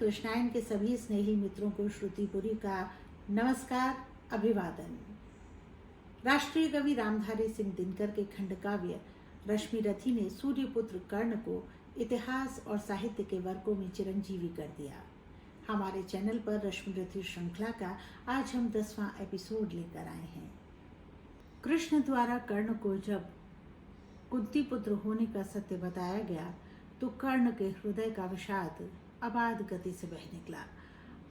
कृष्णायन के सभी स्नेही मित्रों को श्रुतिपुरी का नमस्कार, अभिवादन। राष्ट्रीय कवि रामधारी सिंह दिनकर के खंडकाव्य रश्मिरथी ने सूर्यपुत्र कर्ण को इतिहास और साहित्य के वर्गों में चिरंजीवी कर दिया। हमारे चैनल पर रश्मिरथी श्रृंखला का आज हम 10वां एपिसोड लेकर आए हैं। कृष्ण द्वारा कर्ण को जब कुंती पुत्र होने का सत्य बताया गया तो कर्ण के हृदय का विषाद अबाध गति से बह निकला।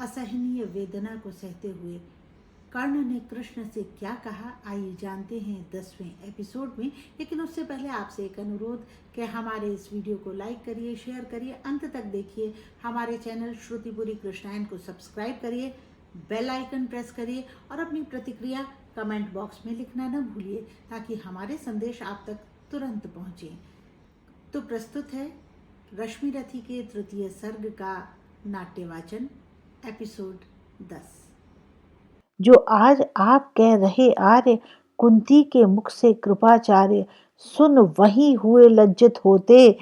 असहनीय वेदना को सहते हुए कर्ण ने कृष्ण से क्या कहा, आइए जानते हैं 10वें एपिसोड में। लेकिन उससे पहले आपसे एक अनुरोध कि हमारे इस वीडियो को लाइक करिए, शेयर करिए, अंत तक देखिए। हमारे चैनल श्रुतिपुरी कृष्णायन को सब्सक्राइब करिए, बेल आइकन प्रेस करिए और अपनी प्रतिक्रिया कमेंट बॉक्स में लिखना न भूलिए ताकि हमारे संदेश आप तक तुरंत पहुँचे। तो प्रस्तुत है रश्मिरथी के तृतीय सर्ग का नाट्यवाचन, एपिसोड 10। जो आज आप कह रहे आर्य, कुंती के मुख से कृपाचार्य, सुन वही हुए लज्जित होते,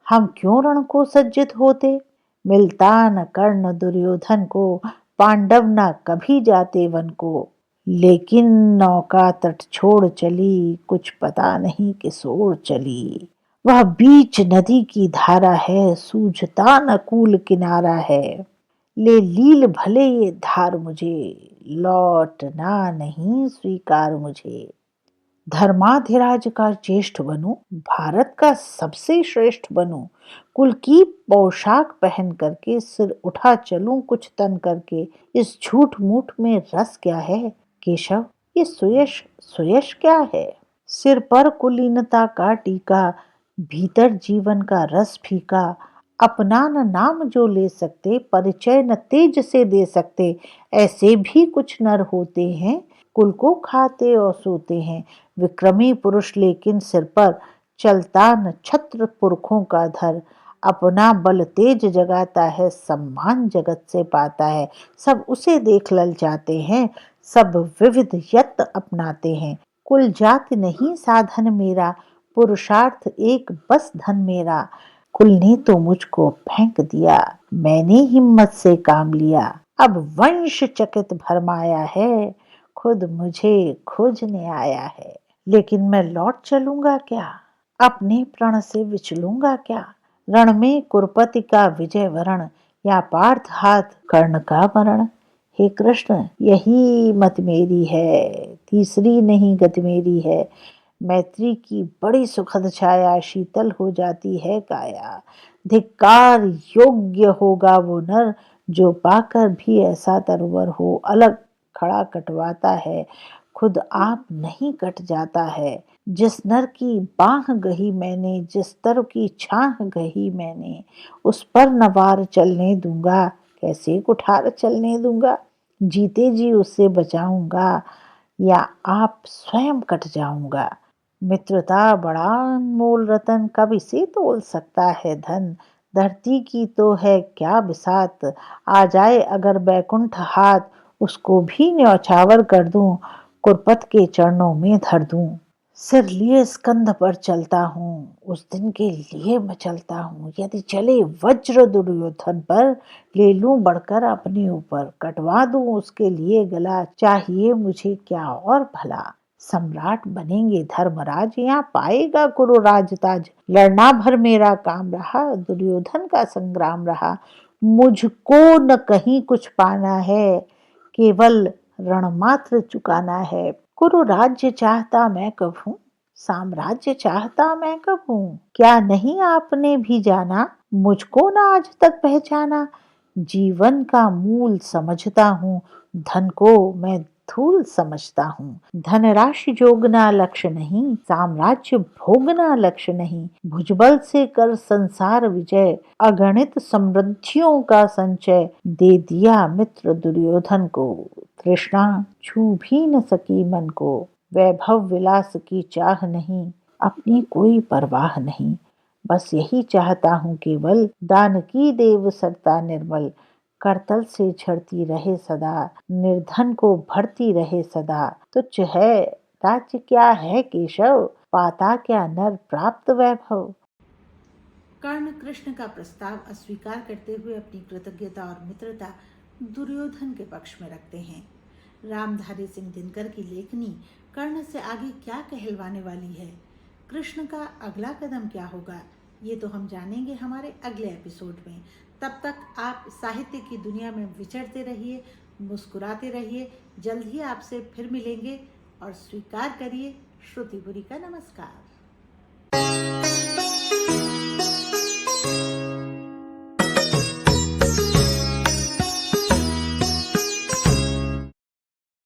हम क्यों रण को सज्जित होते। मिलता न कर्ण दुर्योधन को, पांडव न कभी जाते वन को। लेकिन नौका तट छोड़ चली, कुछ पता नहीं किस ओर चली। वह बीच नदी की धारा है, सूझता न कूल किनारा है। ले लील भले ये धार मुझे, लौटना नहीं स्वीकार मुझे। धर्माधिराज का ज्येष्ठ बनूं, भारत का सबसे श्रेष्ठ बनूं। कुल की पोशाक पहन करके सिर उठा चलूं कुछ तन करके। इस झूठ मूठ में रस क्या है केशव, ये सुयश सुयश क्या है। सिर पर कुलीनता का टीका, भीतर जीवन का रस फीका। अपना न नाम जो ले सकते, परिचय न तेज से दे सकते। ऐसे भी कुछ नर होते हैं, कुल को खाते और सोते हैं। विक्रमी पुरुष लेकिन सिर पर चलता न छत्र पुरखों का धर। अपना बल तेज जगाता है, सम्मान जगत से पाता है। सब उसे देख ललचाते हैं, सब विविध यत्न अपनाते हैं। कुल जाति नहीं साधन मेरा, पुरुषार्थ एक बस धन मेरा। कुल ने तो मुझको फेंक दिया, मैंने हिम्मत से काम लिया। अब वंश चकित भरमाया है, खुद मुझे खोजने आया है। लेकिन मैं लौट चलूंगा क्या, अपने प्रण से विचलूंगा क्या। रण में कुरपति का विजय वरण, या पार्थ हाथ कर्ण का मरण। हे कृष्ण यही मत मेरी है, तीसरी नहीं गति मेरी है। मैत्री की बड़ी सुखद छाया, शीतल हो जाती है काया। धिक्कार योग्य होगा वो नर, जो पाकर भी ऐसा तरवर हो। अलग खड़ा कटवाता है, खुद आप नहीं कट जाता है। जिस नर की बाह गही मैंने, जिस तर की छाह गही मैंने, उस पर न वार चलने दूंगा, कैसे कुठार चलने दूंगा। जीते जी उससे बचाऊंगा, या आप स्वयं कट जाऊंगा। मित्रता बड़ा अनमोल रतन, कब इसे तोल सकता है धन। धरती की तो है क्या बिसात, आ जाए अगर बैकुंठ हाथ, उसको भी न्यौछावर कर दूं, कुरपत के चरणों में धर दूं। सिर लिए स्कंध पर चलता हूँ, उस दिन के लिए मैं चलता हूँ। यदि चले वज्र दुर्योधन पर, ले लूं बढ़कर अपने ऊपर। कटवा दूं उसके लिए गला, चाहिए मुझे क्या और भला। सम्राट बनेंगे धर्मराज, यहाँ पाएगा कुरु राजताज। लड़ना भर मेरा काम रहा, दुर्योधन का संग्राम रहा। मुझको न कहीं कुछ पाना है, केवल रण मात्र चुकाना है। कुरु राज्य चाहता मैं कब हूँ, साम्राज्य चाहता मैं कब हूँ। क्या नहीं आपने भी जाना, मुझको न आज तक पहचाना। जीवन का मूल समझता हूँ, धन को मैं धूल समझता हूँ। धनराशि जोगना लक्ष्य नहीं, साम्राज्य भोगना लक्ष्य नहीं। भुजबल से कर संसार विजय, अगणित समृद्धियों का संचय। दे दिया मित्र दुर्योधन को, तृष्णा छू भी न सकी मन को। वैभव विलास की चाह नहीं, अपनी कोई परवाह नहीं। बस यही चाहता हूँ केवल, दान की देव सरता निर्मल। करतल से झड़ती रहे सदा, निर्धन को भरती रहे सदा। तुच्छ है राज्य क्या है केशव, पाता क्या नर प्राप्त वैभव। कर्ण कृष्ण का प्रस्ताव अस्वीकार करते हुए अपनी कृतज्ञता और मित्रता दुर्योधन के पक्ष में रखते हैं। रामधारी सिंह दिनकर की लेखनी कर्ण से आगे क्या कहलवाने वाली है, कृष्ण का अगला कदम क्या होगा, ये तो हम जानेंगे हमारे अगले एपिसोड में। तब तक आप साहित्य की दुनिया में विचरते रहिए, मुस्कुराते रहिए। जल्द ही आपसे फिर मिलेंगे और स्वीकार करिए श्रुतिपुरी का नमस्कार।